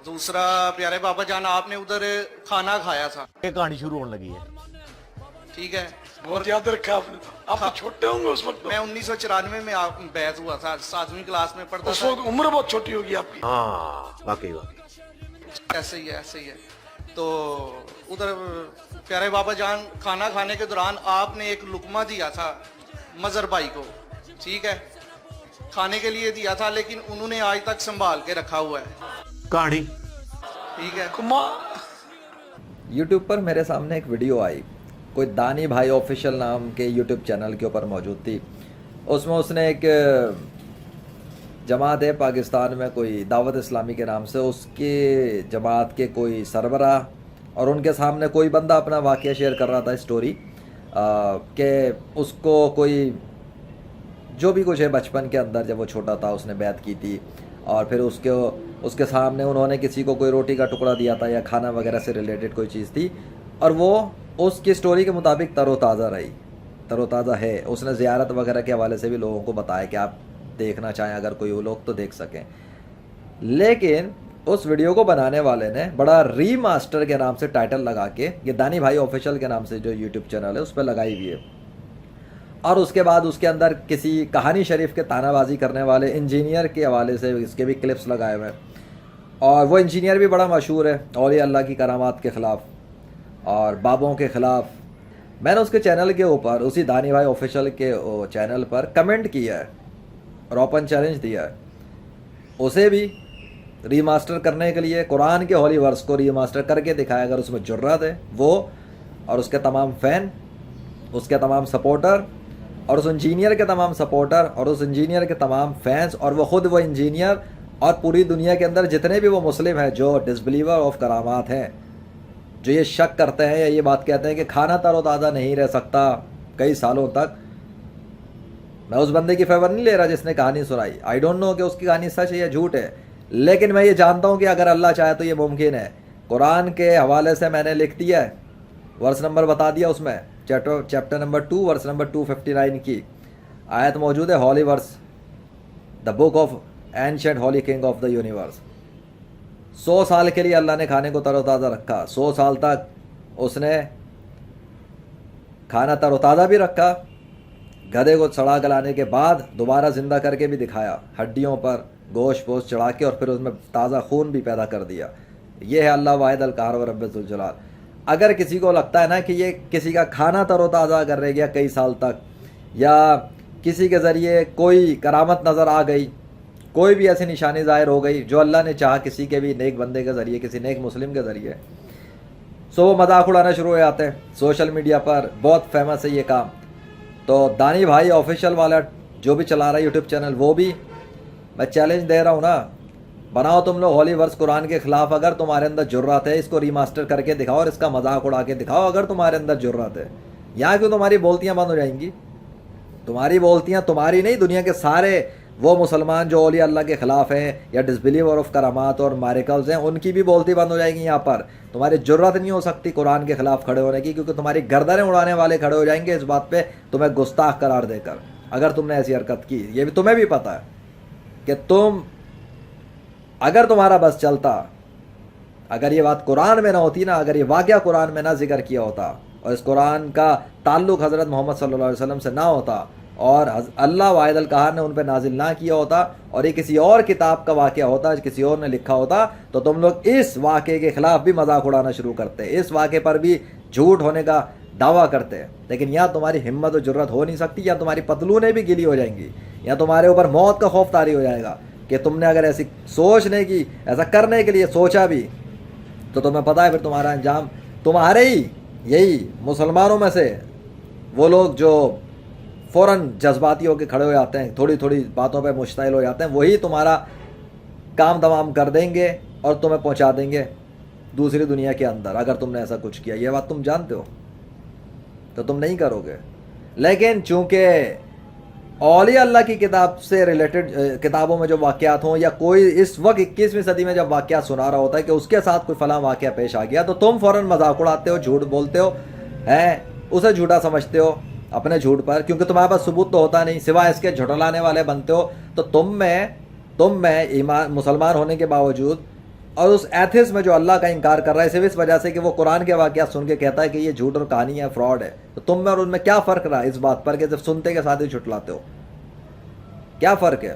दूसरा प्यारे बाबा जान आपने उधर खाना खाया था, ये कहानी शुरू होने लगी है। ठीक है। बहुत याद रखा आपने तो। आप तो छोटे होंगे उस वक्त तो। मैं 1994 में बैच हुआ था, 7वीं क्लास में पढ़ता उस था। वक्त उम्र बहुत छोटी होगी आपकी। हाँ वाकई वाकई। ऐसे ही है, ऐसे ही है। तो उधर प्यारे बाबा जान खाना खाने के दौरान आपने एक लुकमा दिया था मजर भाई को, ठीक है, खाने के लिए दिया था, लेकिन उन्होंने आज तक संभाल के रखा हुआ है, कहानी ठीक है। यूट्यूब पर मेरे सामने एक वीडियो आई, कोई दानी भाई ऑफिशियल नाम के यूट्यूब चैनल के ऊपर मौजूद थी। उसमें उसने एक जमात है पाकिस्तान में कोई दावत इस्लामी के नाम से, उसके जमात के कोई सरबरा और उनके सामने कोई बंदा अपना वाक़या शेयर कर रहा था, स्टोरी कि उसको कोई जो भी कुछ है बचपन के अंदर जब वो छोटा था उसने बैत की थी और फिर उसके सामने उन्होंने किसी को कोई रोटी का टुकड़ा दिया था या खाना वगैरह से रिलेटेड कोई चीज़ थी और वो उसकी स्टोरी के मुताबिक तरोताज़ा रही, तरोताज़ा है। उसने ज़ियारत वगैरह के हवाले से भी लोगों को बताया कि आप देखना चाहें अगर कोई वो लोग तो देख सकें। लेकिन उस वीडियो को बनाने वाले ने बड़ा रीमास्टर के नाम से टाइटल लगा के, ये दानी भाई ऑफिशियल के नाम से जो यूट्यूब चैनल है उस पर लगाई हुई है, और उसके बाद उसके अंदर किसी कहानी शरीफ के तानाबाजी करने वाले इंजीनियर के हवाले से इसके भी क्लिप्स लगाए हुए हैं। और वो इंजीनियर भी बड़ा मशहूर है औलिया अल्लाह की करामात के ख़िलाफ़ और बाबों के ख़िलाफ़। मैंने उसके चैनल के ऊपर, उसी दानी भाई ऑफिशियल के चैनल पर कमेंट किया है और ओपन चैलेंज दिया है उसे भी रीमास्टर करने के लिए, कुरान के होली वर्स को रीमास्टर करके दिखाया अगर उसमें जुर्रत है वो, और उसके तमाम फ़ैन, उसके तमाम सपोर्टर और उस इंजीनियर के तमाम सपोर्टर और उस इंजीनियर के तमाम फैंस और वो ख़ुद वो इंजीनियर और पूरी दुनिया के अंदर जितने भी वो मुस्लिम हैं जो डिसबिलीवर ऑफ करामात हैं, जो ये शक करते हैं या ये बात कहते हैं कि खाना तरोताज़ा नहीं रह सकता कई सालों तक। मैं उस बंदे की फेवर नहीं ले रहा जिसने कहानी सुनाई, आई डोंट नो कि उसकी कहानी सच है या झूठ है, लेकिन मैं ये जानता हूँ कि अगर अल्लाह चाहे तो ये मुमकिन है। कुरान के हवाले से मैंने लिख दिया है, वर्स नंबर बता दिया, उसमें चैप्टर नंबर 2 वर्स नंबर 259 की आयत मौजूद है, holy verse, the book of ancient holy king of the universe. 100 साल के लिए अल्लाह ने खाने को तरोताज़ा रखा, 100 साल तक उसने खाना तरोताज़ा भी रखा, गधे को सड़ा गलाने के बाद दोबारा ज़िंदा करके भी दिखाया, हड्डियों पर गोश्त पोश चढ़ा के, और फिर उसमें ताज़ा खून भी पैदा कर दिया। ये है अल्लाह वाहिद अल कहर व रब्बुल जुल जलाल। अगर किसी को लगता है ना कि ये किसी का खाना तरोताज़ा कर रह गया कई साल तक, या किसी के ज़रिए कोई करामत नज़र आ गई, कोई भी ऐसी निशानी ज़ाहिर हो गई जो अल्लाह ने चाहा किसी के भी नेक बंदे के ज़रिए, किसी नेक मुस्लिम के ज़रिए, सो वो मजाक उड़ाना शुरू हो जाते हैं। सोशल मीडिया पर बहुत फेमस है ये काम। तो दानी भाई ऑफिशियल वाला जो भी चला रहा है यूट्यूब चैनल, वो भी मैं चैलेंज दे रहा हूँ ना, बनाओ तुम लोग होली वर्स कुरान के ख़िलाफ़, अगर तुम्हारे अंदर जुर्रत है इसको रीमास्टर करके दिखाओ और इसका मजाक उड़ा के दिखाओ अगर तुम्हारे अंदर जुर्रत है। यहाँ क्यों तुम्हारी बोलतियाँ बंद हो जाएंगी? तुम्हारी बोलतियाँ, तुम्हारी नहीं, दुनिया के सारे वो मुसलमान जो औलिया अल्लाह के ख़िलाफ़ हैं या डिसबिलीवर ऑफ करामात और मारिकल्स हैं, उनकी भी बोलती बंद हो जाएगी। यहाँ पर तुम्हारी जुर्रत नहीं हो सकती कुरान के ख़िलाफ़ खड़े होने की, क्योंकि तुम्हारी गर्दनें उड़ाने वाले खड़े हो जाएंगे इस बात पर तुम्हें गुस्ताख करार देकर, अगर तुमने ऐसी हरकत की। ये भी तुम्हें भी पता है कि तुम, अगर तुम्हारा बस चलता, अगर ये बात कुरान में ना होती ना, अगर ये वाक़या कुरान में ना जिक्र किया होता और इस कुरान का ताल्लुक़ हज़रत मोहम्मद सल्लल्लाहु अलैहि वसल्लम से ना होता और अल्लाह वाहिद अल कहर ने उन पर नाजिल ना किया होता और ये किसी और किताब का वाक़या होता, किसी और ने लिखा होता, तो तुम लोग इस वाक़े के ख़िलाफ़ भी मजाक उड़ाना शुरू करते, इस वाक़े पर भी झूठ होने का दावा करते। लेकिन या तुम्हारी हिम्मत और जुर्रत हो नहीं सकती, या तुम्हारी पतलूनें भी गीली हो जाएंगी, या तुम्हारे ऊपर मौत का खौफ तारी हो जाएगा कि तुमने अगर ऐसी सोचने की, ऐसा करने के लिए सोचा भी, तो तुम्हें पता है फिर तुम्हारा अंजाम, तुम्हारे ही यही मुसलमानों में से वो लोग जो फ़ौरन जज्बाती होकर खड़े हो जाते हैं, थोड़ी थोड़ी बातों पे मुश्तइल हो जाते हैं, वही तुम्हारा काम तमाम कर देंगे और तुम्हें पहुंचा देंगे दूसरी दुनिया के अंदर अगर तुमने ऐसा कुछ किया। ये बात तुम जानते हो, तो तुम नहीं करोगे। लेकिन चूँकि औलिया अल्लाह की किताब से रिलेटेड किताबों में जो वाक़यात हों, या कोई इस वक्त 21वीं सदी में जब वाक़यात सुना रहा होता है कि उसके साथ कोई फलां वाक़या पेश आ गया, तो तुम फ़ौरन मजाक उड़ाते हो, झूठ बोलते हो, हैं उसे झूठा समझते हो अपने झूठ पर, क्योंकि तुम्हारे पास सबूत तो होता नहीं, सिवाय इसके झुठलाने वाले बनते हो। तो तुम में ईमान, मुसलमान होने के बावजूद اور اس ایتھس میں جو اللہ کا انکار کر رہا ہے صرف اس وجہ سے کہ وہ قرآن کے واقعات سن کے کہتا ہے کہ یہ جھوٹ اور کہانی ہے، فراڈ ہے، تو تم میں اور ان میں کیا فرق رہا اس بات پر کہ جب سنتے کے ساتھ ہی جھٹلاتے ہو؟ کیا فرق ہے؟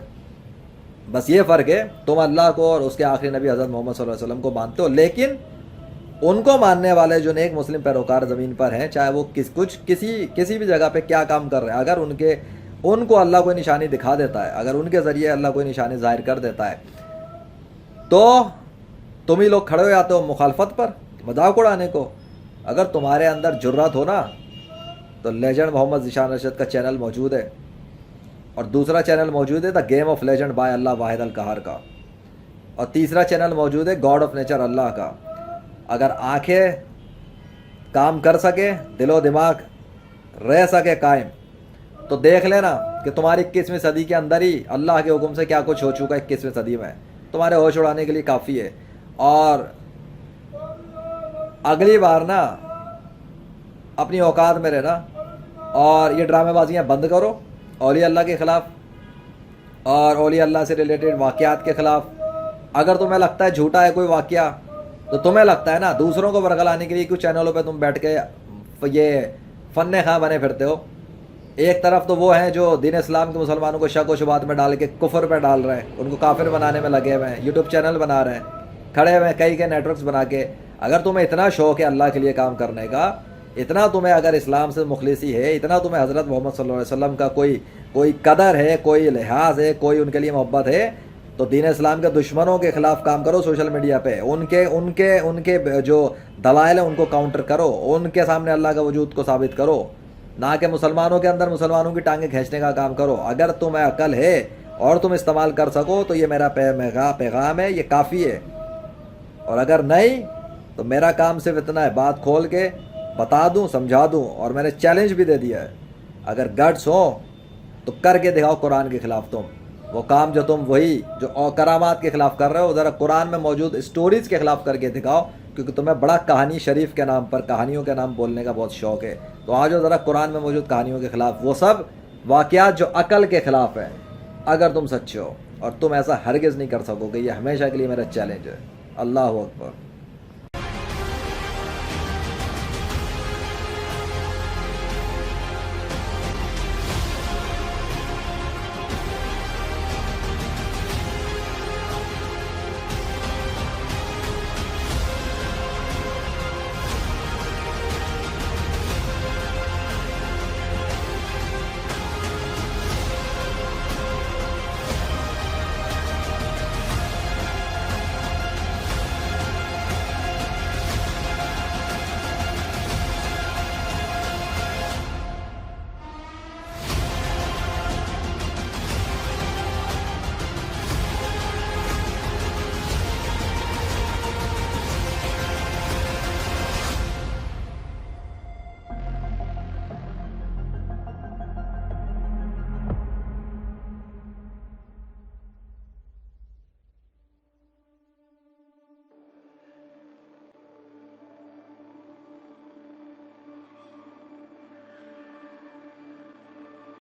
بس یہ فرق ہے تم اللہ کو اور اس کے آخری نبی حضرت محمد صلی اللہ علیہ وسلم کو مانتے ہو، لیکن ان کو ماننے والے جو نیک مسلم پیروکار زمین پر ہیں، چاہے وہ کسی بھی جگہ پہ کیا کام کر رہے ہیں، اگر ان کو اللہ کوئی نشانی دکھا دیتا ہے، اگر ان کے ذریعے اللہ کوئی نشانی ظاہر کر دیتا ہے، تو تم ہی لوگ کھڑے ہو جاتے ہو مخالفت پر، مذاق اڑانے کو۔ اگر تمہارے اندر جرات ہو نا تو لیجنڈ محمد ذیشان ارشد کا چینل موجود ہے، اور دوسرا چینل موجود ہے the game of legend by اللہ واحد القہار کا، اور تیسرا چینل موجود ہے گاڈ آف نیچر اللہ کا۔ اگر آنکھیں کام کر سکے، دل و دماغ رہ سکے قائم، تو دیکھ لینا کہ تمہاری 21ویں صدی کے اندر ہی اللہ کے حکم سے کیا کچھ ہو چکا ہے 21ویں صدی میں، تمہارے ہوش اڑانے کے لیے کافی ہے۔ اور اگلی بار نا اپنی اوقات میں رہنا، اور یہ ڈرامے بازیاں بند کرو اولیاء اللہ کے خلاف اور اولیاء اللہ سے ریلیٹڈ واقعات کے خلاف۔ اگر تمہیں لگتا ہے جھوٹا ہے کوئی واقعہ، تو تمہیں لگتا ہے نا دوسروں کو برگلانے کے لیے کچھ چینلوں پہ تم بیٹھ کے یہ فن خواہ بنے پھرتے ہو۔ ایک طرف تو وہ ہیں جو دین اسلام کے مسلمانوں کو شک و شبہات میں ڈال کے کفر پہ ڈال رہے ہیں، ان کو کافر بنانے میں لگے ہوئے ہیں، یوٹیوب چینل بنا رہے ہیں، کھڑے ہوئے ہیں کئی نیٹ ورکس بنا کے۔ اگر تمہیں اتنا شوق ہے اللہ کے لیے کام کرنے کا، اتنا تمہیں اگر اسلام سے مخلصی ہے، اتنا تمہیں حضرت محمد صلی اللہ علیہ وسلم کا کوئی قدر ہے، کوئی لحاظ ہے، کوئی ان کے لیے محبت ہے، تو دین اسلام کے دشمنوں کے خلاف کام کرو سوشل میڈیا پہ، ان کے جو دلائل ہیں ان کو کاؤنٹر کرو، ان کے سامنے اللہ کا وجود کو ثابت کرو، نہ کہ مسلمانوں کے اندر مسلمانوں کی ٹانگیں کھینچنے کا کام کرو۔ اگر تمہیں عقل ہے اور تم استعمال کر سکو تو یہ میرا پیغام ہے، یہ کافی ہے، اور اگر نہیں تو میرا کام صرف اتنا ہے، بات کھول کے بتا دوں، سمجھا دوں، اور میں نے چیلنج بھی دے دیا ہے، اگر گٹس ہو تو کر کے دکھاؤ قرآن کے خلاف تم وہ کام جو تم وہی جو کرامات کے خلاف کر رہے ہو، ذرا قرآن میں موجود اسٹوریز کے خلاف کر کے دکھاؤ، کیونکہ تمہیں بڑا کہانی شریف کے نام پر کہانیوں کے نام بولنے کا بہت شوق ہے۔ تو آ جاؤ ذرا قرآن میں موجود کہانیوں کے خلاف، وہ سب واقعات جو عقل کے خلاف ہیں، اگر تم سچے ہو، اور تم ایسا ہرگز نہیں کر سکو گے، یہ ہمیشہ کے لیے میرا چیلنج ہے۔ اللہ اکبر۔